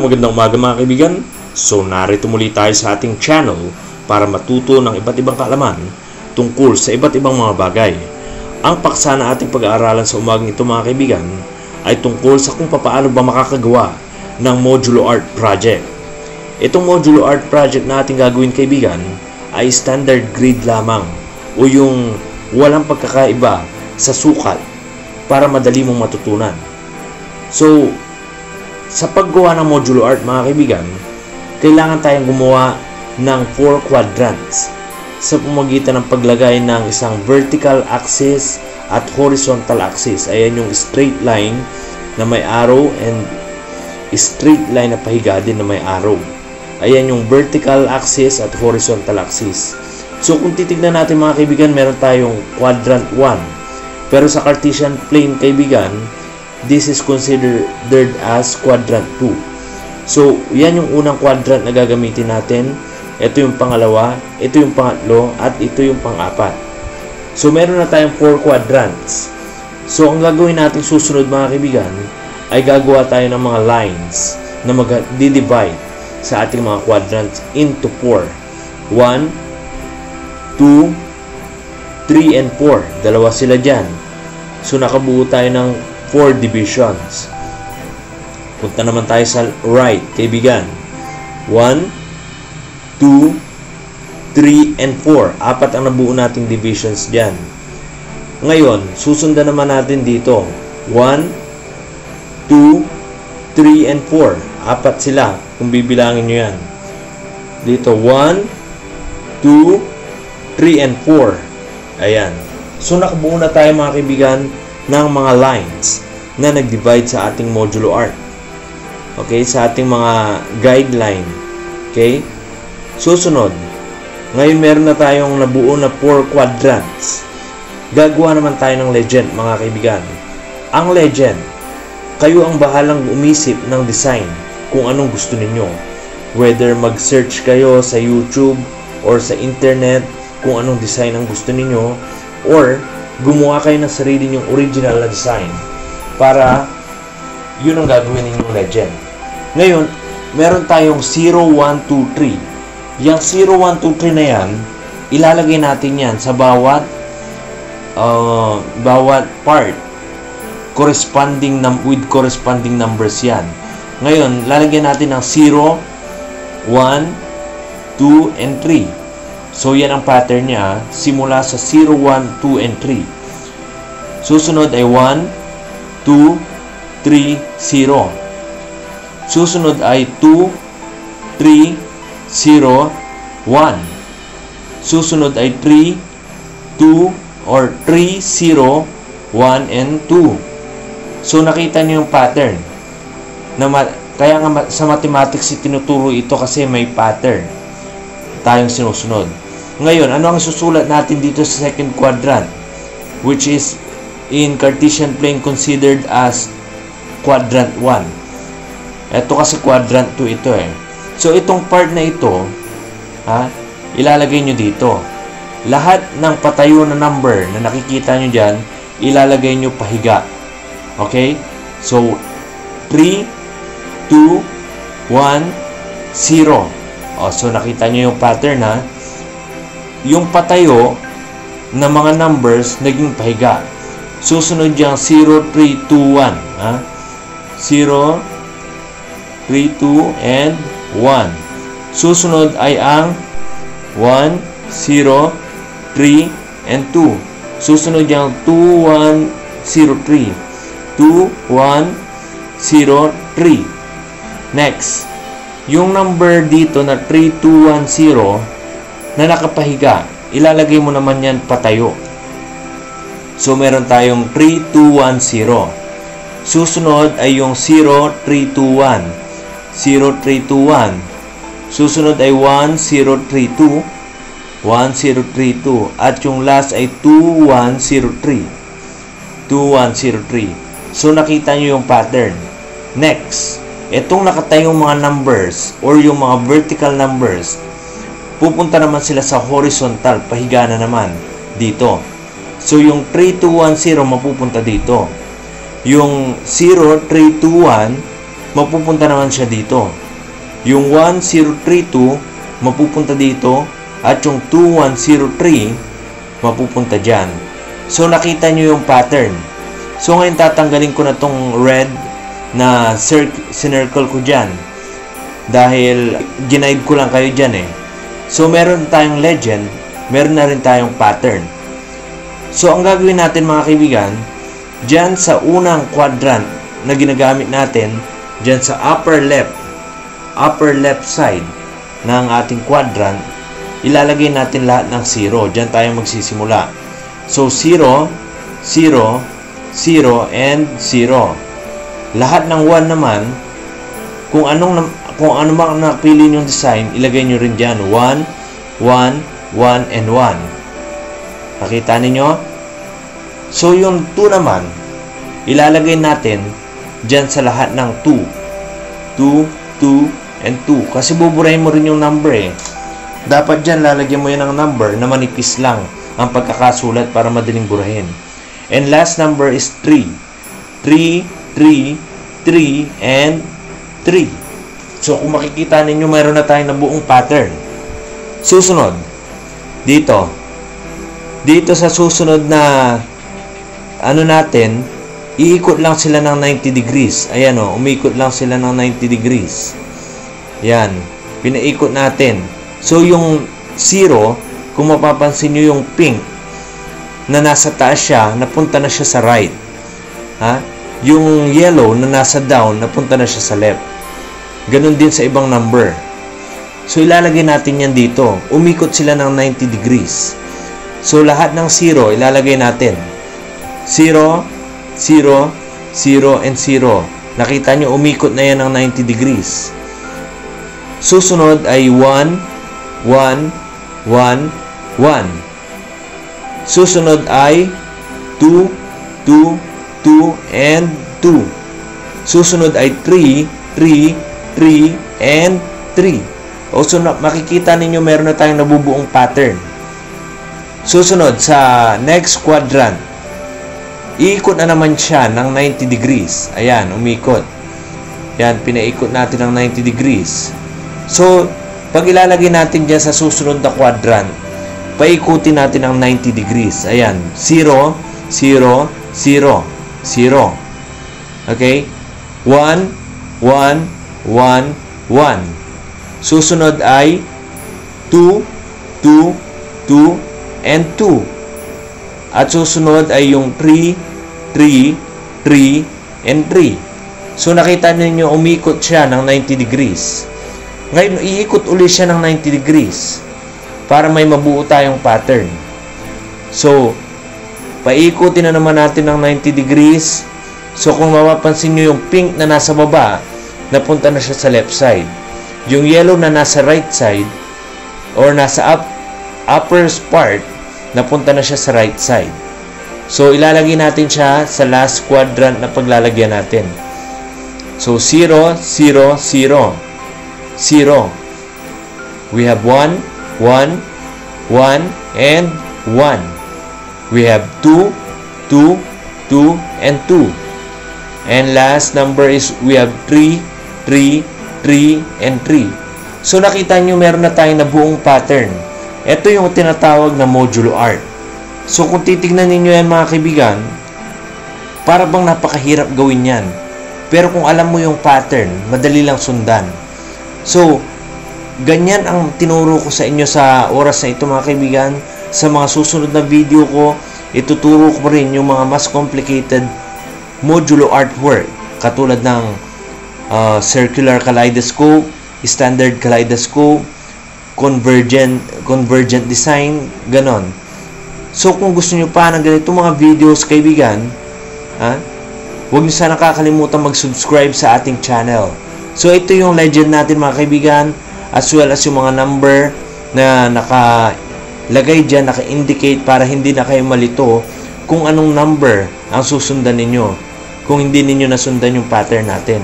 magandang umaga mga kaibigan. So narito muli tayo sa ating channel para matuto ng iba't ibang kaalaman tungkol sa iba't ibang mga bagay. Ang paksa na ating pag-aaralan sa umagang ito mga kaibigan ay tungkol sa kung paano ba makakagawa ng modulo art project. Itong modulo art project na ating gagawin kaibigan ay standard grid lamang o yung walang pagkakaiba sa sukat para madali mong matutunan. So, sa paggawa ng modulo art mga kaibigan, kailangan tayong gumawa ng 4 quadrants sa pamamagitan ng paglagay ng isang vertical axis at horizontal axis. Ayan yung straight line na may arrow and straight line na pahiga din na may arrow. Ayan yung vertical axis at horizontal axis. So kung titignan natin mga kaibigan, meron tayong quadrant 1. Pero sa Cartesian plane kaibigan, this is considered as quadrant 2. So, yan yung unang quadrant na gagamitin natin. Ito yung pangalawa, ito yung pangatlo, at ito yung pang-apat. So, meron na tayong 4 quadrants. So, ang gagawin natin susunod mga kaibigan, ay gagawa tayo ng mga lines na mag-divide sa ating mga quadrants into 4. 1, 2, 3, and 4. Dalawa sila dyan. So, nakabuo tayo ng 4 divisions. Punta naman tayo sa right, kaibigan. 1, 2, 3, and 4. Apat ang nabuo nating divisions dyan. Ngayon, susundan naman natin dito. 1, 2, 3, and 4. Apat sila, kung bibilangin nyo yan. Dito, 1, 2, 3, and 4. Ayan. So, nakabuo na tayo mga kaibigan ng mga lines na nag-divide sa ating modulo art. Okay, sa ating mga guideline. Okay? Susunod. Ngayon meron na tayong nabuo na 4 quadrants. Gagawa naman tayo ng legend mga kaibigan. Ang legend, kayo ang bahalang umisip ng design kung anong gusto ninyo. Whether mag-search kayo sa YouTube or sa internet kung anong design ang gusto ninyo, or gumawa kayo ng sarili nyong original na design para yun ang gagawin ninyong legend. Ngayon, meron tayong 0, 1, 2, 3. Yung 0, 1, 2, 3 na yan, ilalagay natin yan sa bawat part with corresponding numbers yan. Ngayon, lalagyan natin ng 0, 1, 2, and 3. So, yan ang pattern niya simula sa 0, 1, 2, and 3. Susunod ay 1, 2, 3, 0. Susunod ay 2, 3, 0, 1. Susunod ay 3, 2, or 3, 0, 1, and 2. So, nakita niyo yung pattern. Kaya nga sa mathematics tinuturo ito kasi may pattern tayong sinusunod. Ngayon, ano ang susulat natin dito sa second quadrant, which is in Cartesian plane considered as quadrant 1. Ito kasi quadrant 2 ito eh. So, itong part na ito, ilalagay nyo dito. Lahat ng patayo na number na nakikita nyo dyan, ilalagay nyo pahiga. Okay? So, 3, 2, 1, 0. So, nakita nyo yung pattern Yung patayo na mga numbers naging pahiga. Susunod yung 0, 3, 2, 1. 0, 3, 2, and 1. Susunod ay ang 1, 0, 3, and 2. Susunod yung 2, 1, 0, 3. 2, 1, 0, 3. Next. Yung number dito na 3210 na nakapahiga, ilalagay mo naman yan patayo. So, meron tayong 3210. Susunod ay yung 0321. 0321. Susunod ay 1032. 1032. At yung last ay 2103. 2103. So, nakita nyo yung pattern. Next. Itong nakatayong mga numbers or yung mga vertical numbers, pupunta naman sila sa horizontal, pahiga na naman dito. So, yung 3210 mapupunta dito. Yung 0321 mapupunta naman siya dito. Yung 1032, mapupunta dito. At yung 2103, mapupunta dyan. So, nakita nyo yung pattern. So, ngayon tatanggalin ko na tong red na sinircle ko dyan. Dahil, ginaid ko lang kayo dyan eh. So, meron tayong legend, meron na rin tayong pattern. So, ang gagawin natin mga kaibigan, dyan sa unang quadrant na ginagamit natin, dyan sa upper left side ng ating quadrant, ilalagay natin lahat ng 0. Diyan tayo magsisimula. So, 0, 0, 0, and 0. Lahat ng 1 naman, kung ano mang napili yung design, ilagay nyo rin dyan. 1, 1, 1, and 1. Nakita ninyo? So, yung 2 naman, ilalagay natin dyan sa lahat ng 2. 2, 2, and 2. Kasi buburahin mo rin yung number eh. Dapat dyan lalagyan mo yan ng number na manipis lang ang pagkakasulat para madaling burahin. And last number is 3. 3, 3, 3, and 3. So kung makikita ninyo, mayroon na tayong nabuong pattern. Susunod, dito sa susunod na natin, iikot lang sila ng 90 degrees. Ayan o, umikot lang sila ng 90 degrees. Yan, pinaikot natin. So, yung 0, kung mapapansin nyo yung pink na nasa taas siya, napunta na siya sa right. Ha? Yung yellow na nasa down, napunta na siya sa left. Ganon din sa ibang number. So, ilalagay natin yan dito. Umikot sila ng 90 degrees. So, lahat ng 0, ilalagay natin. 0, 0, 0, and 0. Nakita nyo, umikot na yan ng 90 degrees. Susunod ay 1, 1, 1, 1. Susunod ay 2, 2, 2, and 2. Susunod ay 3, 3, 3, and 3. O so, makikita ninyo meron na tayong nabubuong pattern. Susunod sa next quadrant, iikot na naman siya ng 90 degrees. Ayan, umikot. Yan, pinaikot natin ng 90 degrees. So, pag ilalagay natin dyan sa susunod na quadrant, paikutin natin ng 90 degrees. Ayan, 0, 0, 0, 0. Okay? 1, 1, 1, 1. Susunod ay 2, 2, 2, and 2. At susunod ay yung 3, 3, 3, and 3. So, nakita ninyo, umikot siya ng 90 degrees. Ngayon, iikot ulit siya ng 90 degrees para may mabuo tayong pattern. So, paikutin na naman natin ng 90 degrees. So, kung mapapansin nyo yung pink na nasa baba, napunta na siya sa left side. Yung yellow na nasa right side or nasa upper part, napunta na siya sa right side. So, ilalagay natin siya sa last quadrant na paglalagyan natin. So, 0, 0, 0. 0. We have 1, 1, 1, and 1. We have 2, 2, 2, and 2. And last number is we have 3, 3, 3, and 3. So, nakita nyo meron na tayong nabuong pattern. Ito yung tinatawag na modulo art. So, kung titignan ninyo yan mga kaibigan, para bang napakahirap gawin yan. Pero kung alam mo yung pattern, madali lang sundan. So, ganyan ang tinuro ko sa inyo sa oras na ito mga kaibigan. Sa mga susunod na video ko, ituturo ko rin yung mga mas complicated modulo artwork. Katulad ng circular kaleidoscope, standard kaleidoscope, convergent design, ganon. So, kung gusto nyo pa ng ganito mga videos kaibigan, huwag nyo sana kakalimutan mag-subscribe sa ating channel. So, ito yung legend natin mga kaibigan, as well as yung mga number na nakalagay dyan, naka-indicate para hindi na kayo malito kung anong number ang susundan ninyo kung hindi ninyo nasundan yung pattern natin.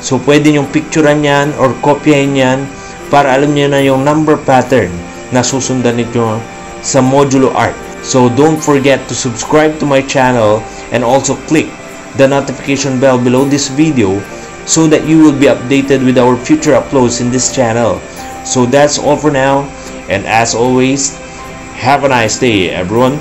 So, pwede nyong picturean yan or kopyahin yan para alam nyo na yung number pattern na susundan ninyo sa modulo art. So, don't forget to subscribe to my channel and also click the notification bell below this video so that you will be updated with our future uploads in this channel. So that's all for now, and as always, have a nice day everyone.